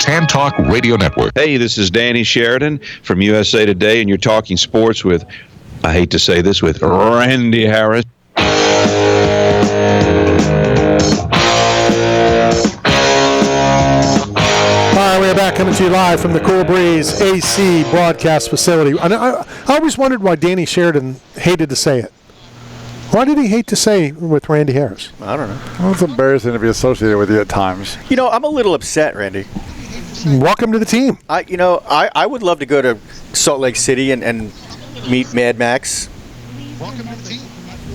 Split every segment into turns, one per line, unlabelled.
Tan Talk Radio Network.
Hey, this is Danny Sheridan from USA Today, and you're talking sports with, I hate to say this, with Randy Harris.
We're back coming to you live from the Cool Breeze AC broadcast facility. I always wondered why Danny Sheridan hated to say it. Why did he hate to say with Randy Harris?
I don't know.
Well, it's embarrassing to be associated with you at times.
You know, I'm a little upset, Randy.
Welcome to the team.
I would love to go to Salt Lake City and meet Mad Max.
Welcome to the team.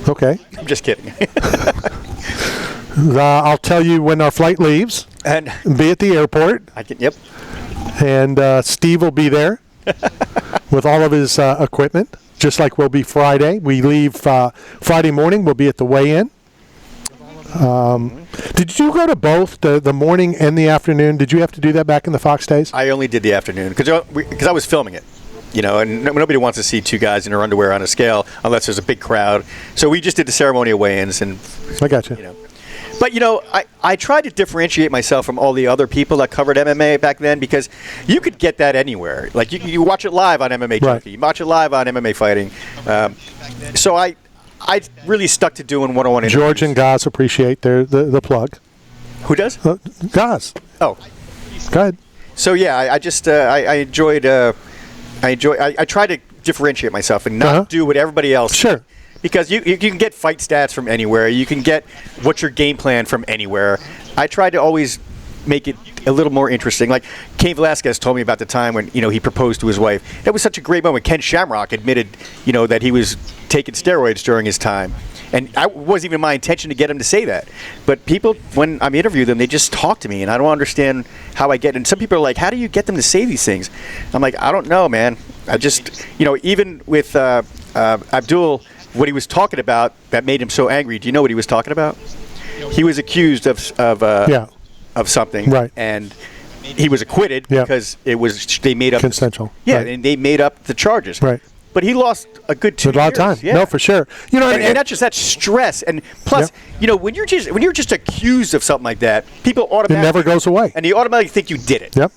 Okay.
I'm just kidding.
I'll tell you when our flight leaves.
And
be at the airport.
Yep.
And Steve will be there with all of his equipment, just like we'll be Friday. We leave Friday morning. We'll be at the weigh-in. Did you go to both the morning and the afternoon? Did you have to do that back in the Fox days?
I only did the afternoon because I was filming it. You know, and nobody wants to see two guys in their underwear on a scale unless there's a big crowd. So we just did the ceremonial weigh-ins. And
I got you.
But, I tried to differentiate myself from all the other people that covered MMA back then because you could get that anywhere. Like, you watch it live on MMA Junkie.
Right.
You watch it live on MMA Fighting. So I really stuck to doing one-on-one interviews.
George and Gaz appreciate the plug.
Who does?
Gaz.
Oh.
Go ahead.
So, yeah, I just I enjoyed I try to differentiate myself and not do what everybody else
Sure.
Because you can get fight stats from anywhere. You can get what's your game plan from anywhere. I try to always make it a little more interesting. Like Cain Velasquez told me about the time when he proposed to his wife. That was such a great moment. Ken Shamrock admitted that he was taking steroids during his time. And it wasn't even my intention to get him to say that. But people, when I interview them, they just talk to me, and I don't understand how I get. And some people are like, how do you get them to say these things? I'm like, I don't know, man. I just, even with Abdul, what he was talking about that made him so angry. Do you know what he was talking about? He was accused of something,
right?
And he was acquitted because they made up
consensual.
Yeah,
right.
And they made up the charges.
Right.
But he lost a good 2 years.
A lot of time.
Yeah.
No, for sure.
And not just that stress, and plus, when you're just accused of something like that, people automatically
it never goes away,
and you automatically think you did it.
Yep.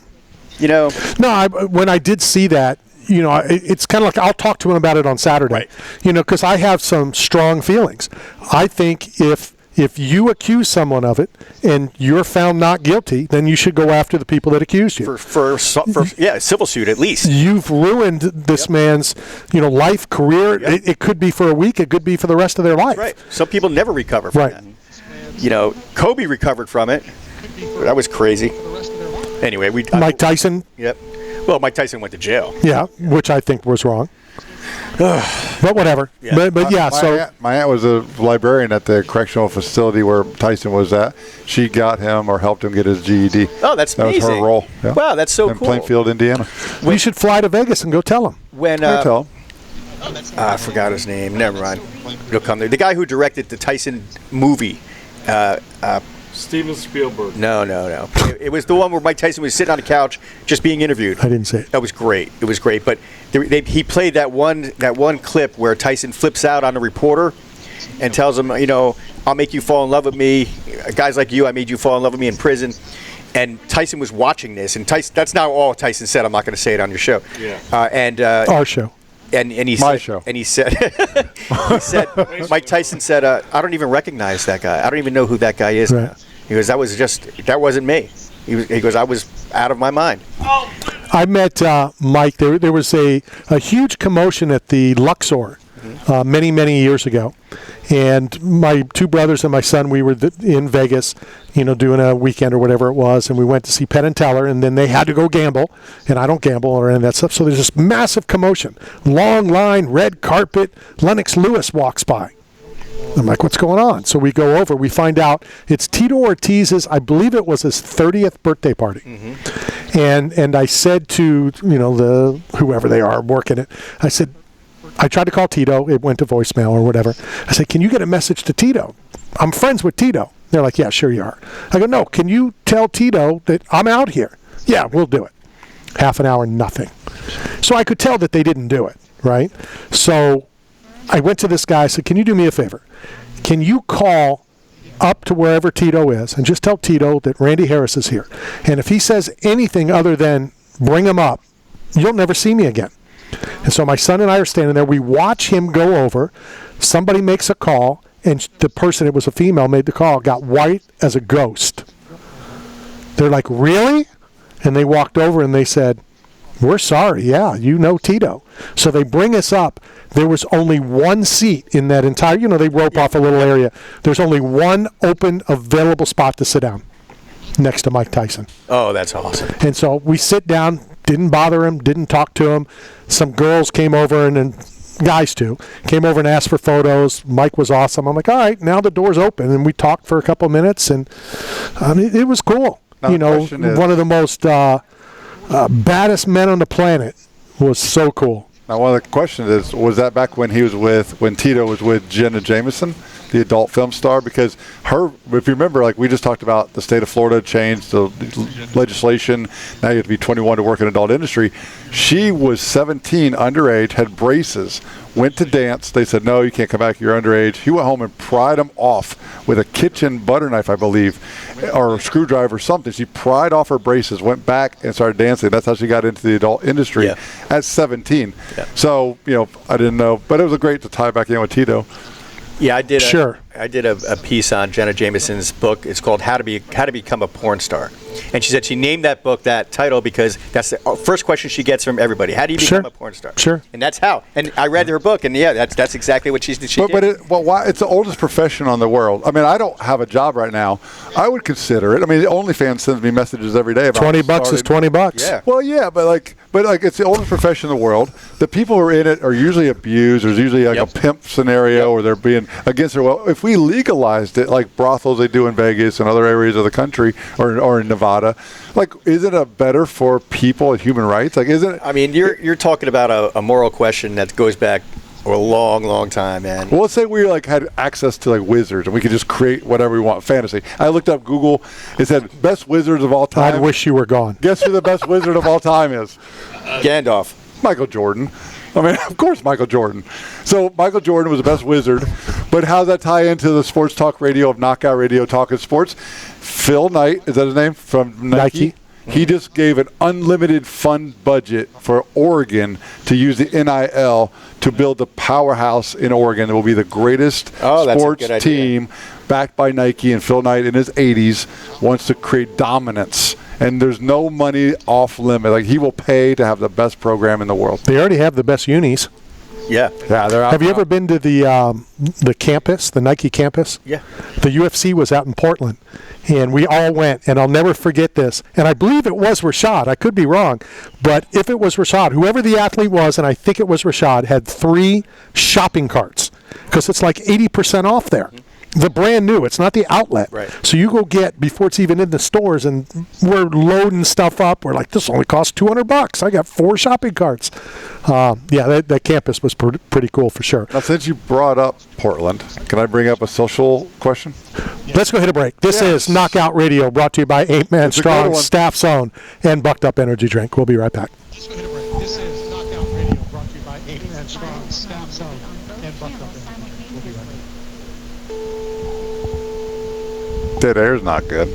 No, when I did see that, it's kind of like I'll talk to him about it on Saturday.
Right.
Because I have some strong feelings. I think if you accuse someone of it and you're found not guilty, then you should go after the people that accused you.
For civil suit at least.
You've ruined this man's, life, career.
Yep.
It could be for a week. It could be for the rest of their life.
That's right. Some people never recover from that. Kobe recovered from it. That was crazy. Anyway,
Mike Tyson.
Yep. Well, Mike Tyson went to jail.
Yeah, which I think was wrong. But whatever.
Yeah.
But
my aunt was a librarian at the correctional facility where Tyson was at. She got him or helped him get his GED.
Oh, that's amazing.
That was her role. Yeah.
Wow, that's so
in
cool.
Plainfield, Indiana.
We should fly to Vegas and go tell him.
Tell him.
I forgot his name. Never mind. He'll come there. The guy who directed the Tyson movie.
Steven Spielberg.
No. It was the one where Mike Tyson was sitting on a couch just being interviewed.
I didn't see it.
That was great. It was great. But he played that one clip where Tyson flips out on a reporter and tells him, I'll make you fall in love with me. Guys like you, I made you fall in love with me in prison. And Tyson was watching this. And that's not all Tyson said. I'm not going to say it on your show.
Yeah.
Our show.
And he said, And he said, Mike Tyson said, I don't even recognize that guy. I don't even know who that guy is now. He goes, that wasn't me. He goes, I was out of my mind.
I met Mike. There was a huge commotion at the Luxor many, many years ago. And my two brothers and my son, we were in Vegas, doing a weekend or whatever it was, and we went to see Penn and Teller, and then they had to go gamble, and I don't gamble or any of that stuff. So there's this massive commotion. Long line, red carpet, Lennox Lewis walks by. I'm like, what's going on? So we go over. We find out it's Tito Ortiz's, I believe it was his 30th birthday party. Mm-hmm. And I said to, the whoever they are working it, I said, I tried to call Tito. It went to voicemail or whatever. I said, can you get a message to Tito? I'm friends with Tito. They're like, yeah, sure you are. I go, no, can you tell Tito that I'm out here? Yeah, we'll do it. Half an hour, nothing. So I could tell that they didn't do it, right? So I went to this guy. I said, can you do me a favor? Can you call up to wherever Tito is and just tell Tito that Randy Harris is here. And if he says anything other than bring him up, you'll never see me again. And so my son and I are standing there. We watch him go over. Somebody makes a call, and the person, it was a female, made the call, got white as a ghost. They're like, really? And they walked over and they said, we're sorry. Yeah, you know Tito. So they bring us up. There was only one seat in that entire, they rope off a little area. There's only one open available spot to sit down next to Mike Tyson.
Oh, that's awesome.
And so we sit down, didn't bother him, didn't talk to him. Some girls came over and guys too, came over and asked for photos. Mike was awesome. I'm like, all right, now the door's open. And we talked for a couple of minutes, and it was cool.
Now,
One of the most baddest men on the planet was so cool.
Now, one of the questions is, was that back when when Tito was with Jenna Jameson, the adult film star? Because if you remember, like we just talked about, the state of Florida changed the legislation. Now you have to be 21 to work in adult industry. She was 17, underage, had braces, went to dance. They said, no, you can't come back, you're underage. He went home and pried them off with a kitchen butter knife, I believe, or a screwdriver or something. She pried off her braces, went back and started dancing. That's how she got into the adult industry at 17. Yeah. So, I didn't know. But it was great to tie back in with Tito.
Yeah, I did.
Sure.
I did a piece on Jenna Jameson's book. It's called How to Become a Porn Star, and she said she named that book that title because that's the first question she gets from everybody. How do you become a porn star?
Sure.
And that's how. And I read her book, and that's exactly what she did.
But why? It's the oldest profession on the world. I mean, I don't have a job right now. I would consider it. I mean, the OnlyFans sends me messages every day about
$20 is $20.
Yeah. Well, yeah, but it's the oldest profession in the world. The people who are in it are usually abused. There's usually a pimp scenario, or they're being against their will. If we legalized it, like brothels they do in Vegas and other areas of the country, or in Nevada, isn't it better for people and human rights? Isn't it?
I mean, you're talking about a moral question that goes back a long, long time, man.
Well, let's say we had access to wizards and we could just create whatever we want. Fantasy. I looked up Google. It said best wizards of all time.
I wish you were gone.
Guess who the best wizard of all time is?
Gandalf.
Michael Jordan. I mean, of course, Michael Jordan. So Michael Jordan was the best wizard. But how does that tie into the sports talk radio of Knockout Radio Talking Sports? Phil Knight, is that his name? From Nike. He just gave an unlimited fund budget for Oregon to use the NIL to build the powerhouse in Oregon that will be the greatest sports team backed by Nike. And Phil Knight in his 80s wants to create dominance. And there's no money off limit. He will pay to have the best program in the world.
They already have the best unis.
Yeah.
They're out.
Have you ever been to the campus, the Nike campus?
Yeah.
The UFC was out in Portland, and we all went, and I'll never forget this. And I believe it was Rashad. I could be wrong, but if it was Rashad, whoever the athlete was, and I think it was Rashad, had 3 shopping carts because it's 80% off there. Mm-hmm. The brand new. It's not the outlet.
Right.
So you go get before it's even in the stores, and we're loading stuff up. We're like, this only costs $200. I got 4 shopping carts. That campus was pretty cool for sure.
Now, since you brought up Portland, can I bring up a social question?
Let's go hit a break. This is Knockout Radio, brought to you by 8 Man Strong, Staff Zone, and Bucked Up Energy Drink. We'll be right back.
Let's go hit a break. This is Knockout Radio, brought to you by 8 Man Strong, Staff Zone, and Bucked Up Energy Drink. We'll be right back.
Dead air's not good.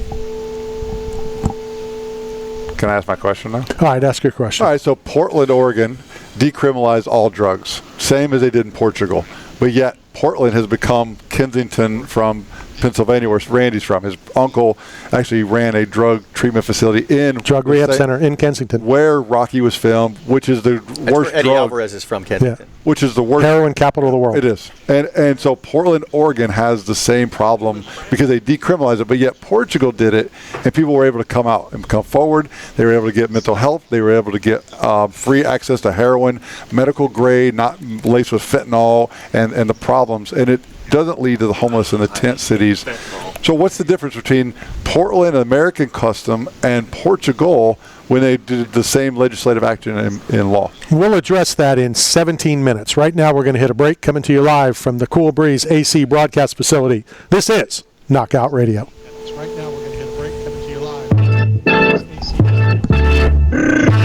Can I ask my question now?
All right, ask your question.
All right, so Portland, Oregon decriminalized all drugs, same as they did in Portugal. But yet Portland has become Kensington from Pennsylvania, where Randy's from. His uncle actually ran a drug treatment facility in
drug rehab center in Kensington,
where Rocky was filmed, which is the worst
Eddie
drug.
Alvarez is from Kensington.
Yeah. Which is the worst
heroin capital of the world.
It is, and so Portland, Oregon has the same problem because they decriminalized it, but yet Portugal did it, and people were able to come out and come forward. They were able to get mental health. They were able to get free access to heroin, medical grade, not laced with fentanyl, and the problems, and it doesn't lead to the homeless in the tent cities. So what's the difference between Portland, American custom, and Portugal when they did the same legislative action in law?
We'll address that in 17 minutes. Right now we're going to hit a break, coming to you live from the Cool Breeze AC broadcast facility. This is Knockout Radio.
Right now we're going to hit a break, coming to you live from the AC.